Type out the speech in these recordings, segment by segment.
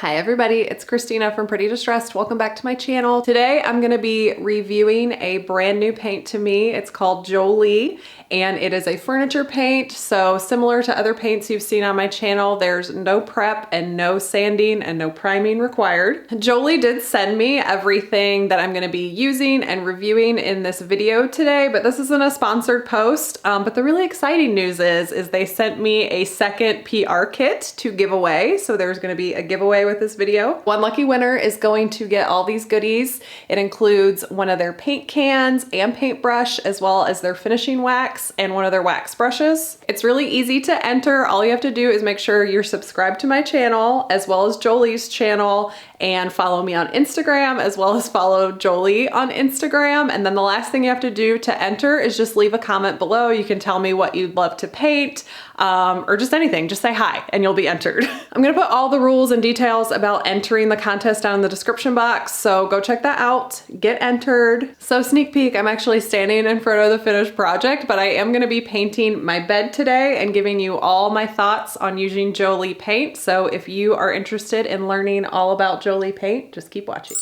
Hi everybody, it's Christina from Pretty Distressed. Welcome back to my channel. Today I'm gonna be reviewing a brand new paint to me. It's called Jolie and it is a furniture paint. So similar to other paints you've seen on my channel, there's no prep and no sanding and no priming required. Jolie did send me everything that I'm gonna be using and reviewing in this video today, but this isn't a sponsored post. But the really exciting news is they sent me a second PR kit to give away. So there's gonna be a giveaway with this video. One lucky winner is going to get all these goodies. It includes one of their paint cans and paintbrush, as well as their finishing wax and one of their wax brushes. It's really easy to enter. All you have to do is make sure you're subscribed to my channel, as well as Jolie's channel, and follow me on Instagram, as well as follow Jolie on Instagram. And then the last thing you have to do to enter is just leave a comment below. You can tell me what you'd love to paint, or just anything. Just say hi and you'll be entered. I'm gonna put all the rules and details about entering the contest down in the description box, so go check that out, get entered. So sneak peek, I'm actually standing in front of the finished project, but I am gonna be painting my bed today and giving you all my thoughts on using Jolie Paint. So if you are interested in learning all about Jolie Paint, just keep watching.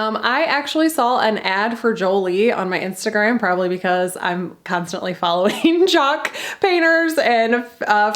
I actually saw an ad for Jolie on my Instagram, probably because I'm constantly following chalk painters and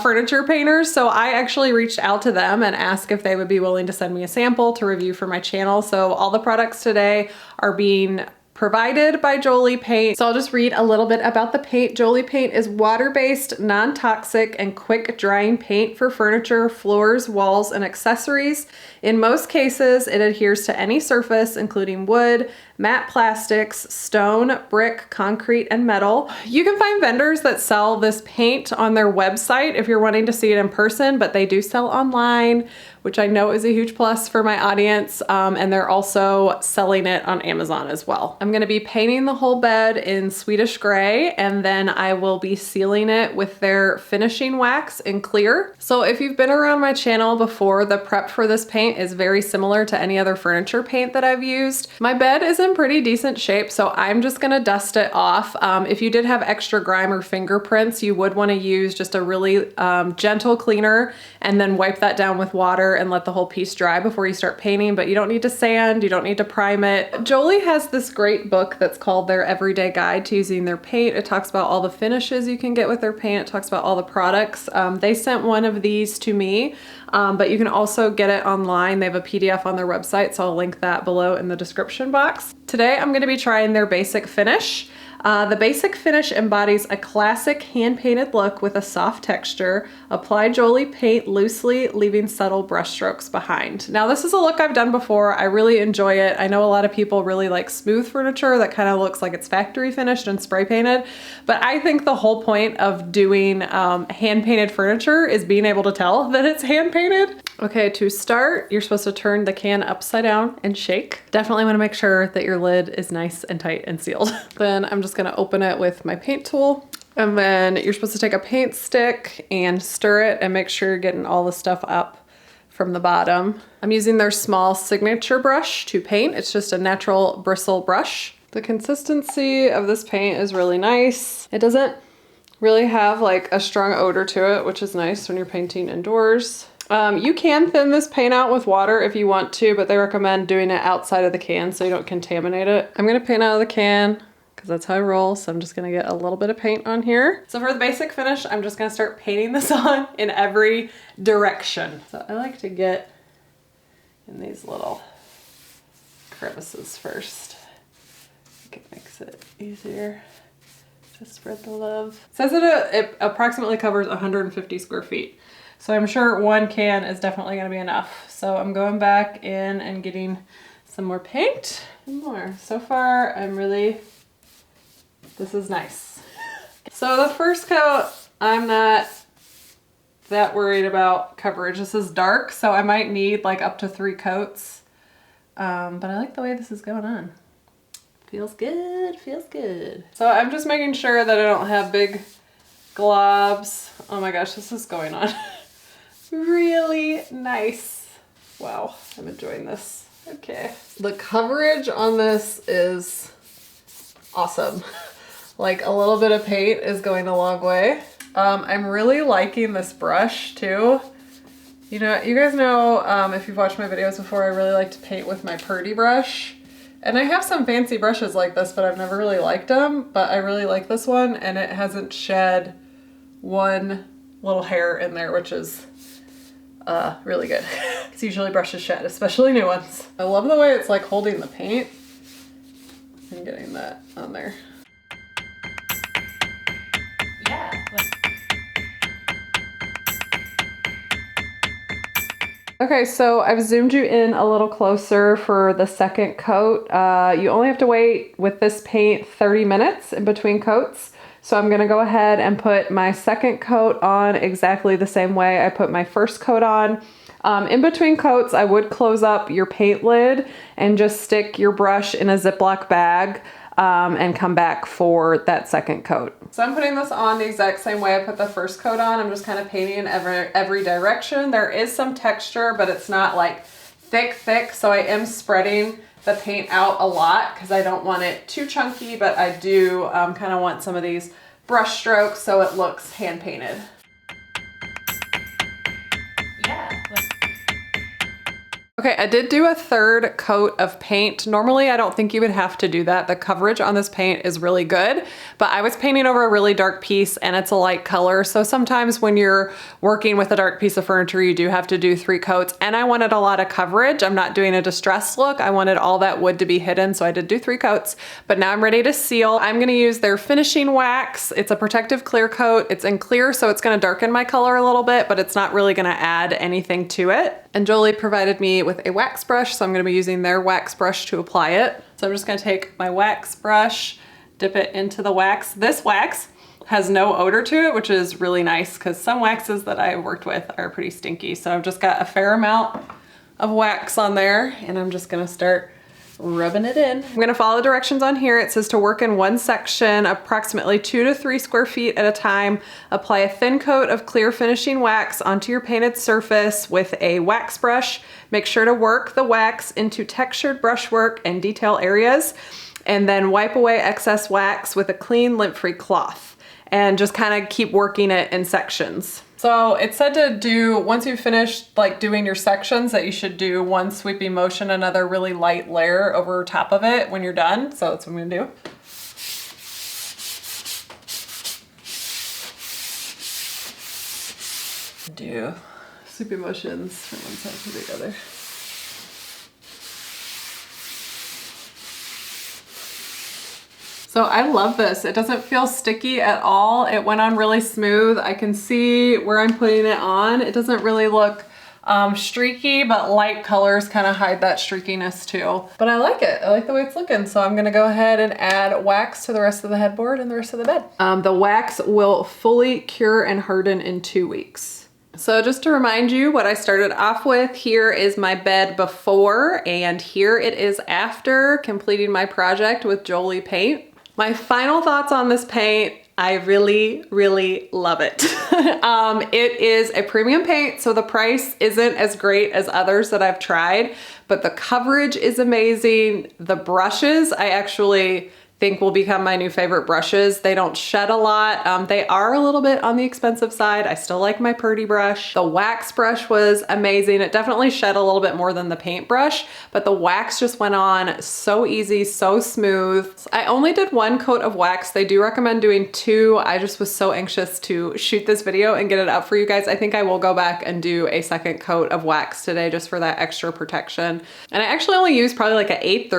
furniture painters. So I actually reached out to them and asked if they would be willing to send me a sample to review for my channel. So all the products today are being provided by Jolie Paint. So I'll just read a little bit about the paint. Jolie Paint is water-based, non-toxic, and quick drying paint for furniture, floors, walls, and accessories. In most cases, it adheres to any surface, including wood, matte plastics, stone, brick, concrete, and metal. You can find vendors that sell this paint on their website if you're wanting to see it in person, but they do sell online, which I know is a huge plus for my audience. And they're also selling it on Amazon as well. I'm gonna be painting the whole bed in Swedish gray, and then I will be sealing it with their finishing wax in clear. So if you've been around my channel before, the prep for this paint is very similar to any other furniture paint that I've used. My bed is in pretty decent shape, so I'm just gonna dust it off. If you did have extra grime or fingerprints, you would wanna use just a really gentle cleaner and then wipe that down with water and let the whole piece dry before you start painting, but you don't need to sand, you don't need to prime it. Jolie has this great book that's called their Everyday Guide to Using Their Paint. It talks about all the finishes you can get with their paint. It talks about all the products. They sent one of these to me, but you can also get it online. They have a PDF on their website, so I'll link that below in the description box. Today I'm gonna be trying their basic finish. The basic finish embodies a classic hand-painted look with a soft texture. Apply Jolie Paint loosely, leaving subtle brush strokes behind. Now this is a look I've done before. I really enjoy it. I know a lot of people really like smooth furniture that kind of looks like it's factory finished and spray painted, but I think the whole point of doing hand-painted furniture is being able to tell that it's hand-painted. Okay, to start, you're supposed to turn the can upside down and shake. Definitely want to make sure that your lid is nice and tight and sealed. Then I'm just gonna open it with my paint tool. And then you're supposed to take a paint stick and stir it and make sure you're getting all the stuff up from the bottom. I'm using their small signature brush to paint. It's just a natural bristle brush. The consistency of this paint is really nice. It doesn't really have like a strong odor to it, which is nice when you're painting indoors. You can thin this paint out with water if you want to, but they recommend doing it outside of the can so you don't contaminate it. I'm gonna paint out of the can because that's how I roll, so I'm just gonna get a little bit of paint on here. So for the basic finish, I'm just gonna start painting this on in every direction. So I like to get in these little crevices first. I think it makes it easier to spread the love. It says that it approximately covers 150 square feet. So I'm sure one can is definitely gonna be enough. So I'm going back in and getting some more paint and more. So far, this is nice. So the first coat, I'm not that worried about coverage. This is dark, so I might need like up to 3 coats. But I like the way this is going on. Feels good, feels good. So I'm just making sure that I don't have big globs. Oh my gosh, this is going on. Really nice. Wow, I'm enjoying this. Okay. The coverage on this is awesome. Like a little bit of paint is going a long way. I'm really liking this brush too. You know, you guys know, if you've watched my videos before, I really like to paint with my Purdy brush. And I have some fancy brushes like this, but I've never really liked them. But I really like this one, and it hasn't shed one little hair in there, which is really good. Because usually brushes shed, especially new ones. I love the way it's like holding the paint and getting that on there. Yeah. Okay, so I've zoomed you in a little closer for the second coat. You only have to wait with this paint 30 minutes in between coats. So I'm gonna go ahead and put my second coat on exactly the same way I put my first coat on. In between coats, I would close up your paint lid and just stick your brush in a Ziploc bag and come back for that second coat. So I'm putting this on the exact same way I put the first coat on. I'm just kind of painting in every direction. There is some texture, but it's not like thick. So I am spreading the paint out a lot because I don't want it too chunky, but I do kind of want some of these brush strokes so it looks hand painted. Yeah. Okay, I did do a third coat of paint. Normally, I don't think you would have to do that. The coverage on this paint is really good, but I was painting over a really dark piece and it's a light color. So sometimes when you're working with a dark piece of furniture, you do have to do 3 coats, and I wanted a lot of coverage. I'm not doing a distressed look. I wanted all that wood to be hidden, so I did do 3 coats, but now I'm ready to seal. I'm gonna use their finishing wax. It's a protective clear coat. It's in clear, so it's gonna darken my color a little bit, but it's not really gonna add anything to it. And Jolie provided me with a wax brush, so I'm gonna be using their wax brush to apply it. So I'm just gonna take my wax brush, dip it into the wax. This wax has no odor to it, which is really nice because some waxes that I've worked with are pretty stinky. So I've just got a fair amount of wax on there, and I'm just gonna start rubbing it in. I'm gonna follow the directions on here. It says to work in one section, approximately 2 to 3 square feet at a time. Apply a thin coat of clear finishing wax onto your painted surface with a wax brush. Make sure to work the wax into textured brushwork and detail areas, and then wipe away excess wax with a clean, lint-free cloth, and just kind of keep working it in sections. So it said to do, once you've finished like doing your sections, that you should do one sweeping motion, another really light layer over top of it when you're done. So that's what I'm gonna do. Do sweeping motions from one side to the other. So I love this. It doesn't feel sticky at all. It went on really smooth. I can see where I'm putting it on. It doesn't really look streaky, but light colors kind of hide that streakiness too. But I like it. I like the way it's looking. So I'm gonna go ahead and add wax to the rest of the headboard and the rest of the bed. The wax will fully cure and harden in 2 weeks. So just to remind you what I started off with, here is my bed before, and here it is after completing my project with Jolie Paint. My final thoughts on this paint, I really, really love it. It is a premium paint, so the price isn't as great as others that I've tried, but the coverage is amazing. The brushes, I actually think will become my new favorite brushes. They don't shed a lot. They are a little bit on the expensive side. I still like my Purdy brush. The wax brush was amazing. It definitely shed a little bit more than the paint brush, but the wax just went on so easy, so smooth. I only did 1 coat of wax. They do recommend doing 2. I just was so anxious to shoot this video and get it up for you guys. I think I will go back and do a second coat of wax today just for that extra protection. And I actually only used probably like an eighth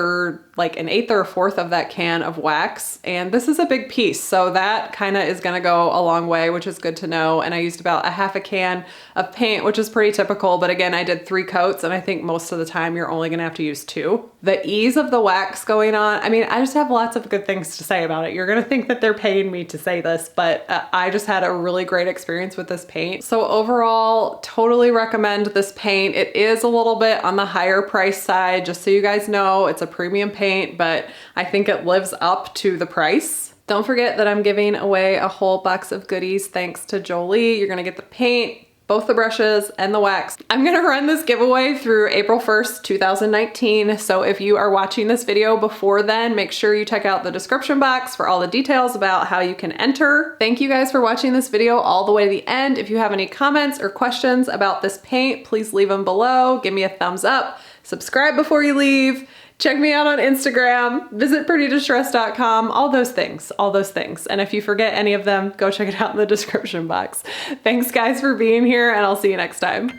or a fourth of that can of wax, and this is a big piece, so that kind of is gonna go a long way, which is good to know. And I used about a half a can of paint, which is pretty typical, but again, I did 3 coats, and I think most of the time you're only gonna have to use 2. The ease of the wax going on, I mean, I just have lots of good things to say about it. You're gonna think that they're paying me to say this, but I just had a really great experience with this paint. So overall, totally recommend this paint. It is a little bit on the higher price side, just so you guys know. It's a premium paint, but I think it lives up to the price. Don't forget that I'm giving away a whole box of goodies thanks to Jolie. You're gonna get the paint, both the brushes and the wax. I'm gonna run this giveaway through April 1st, 2019. So if you are watching this video before then, make sure you check out the description box for all the details about how you can enter. Thank you guys for watching this video all the way to the end. If you have any comments or questions about this paint, please leave them below. Give me a thumbs up, subscribe before you leave. Check me out on Instagram, visit prettydistressed.com, all those things. And if you forget any of them, go check it out in the description box. Thanks guys for being here, and I'll see you next time.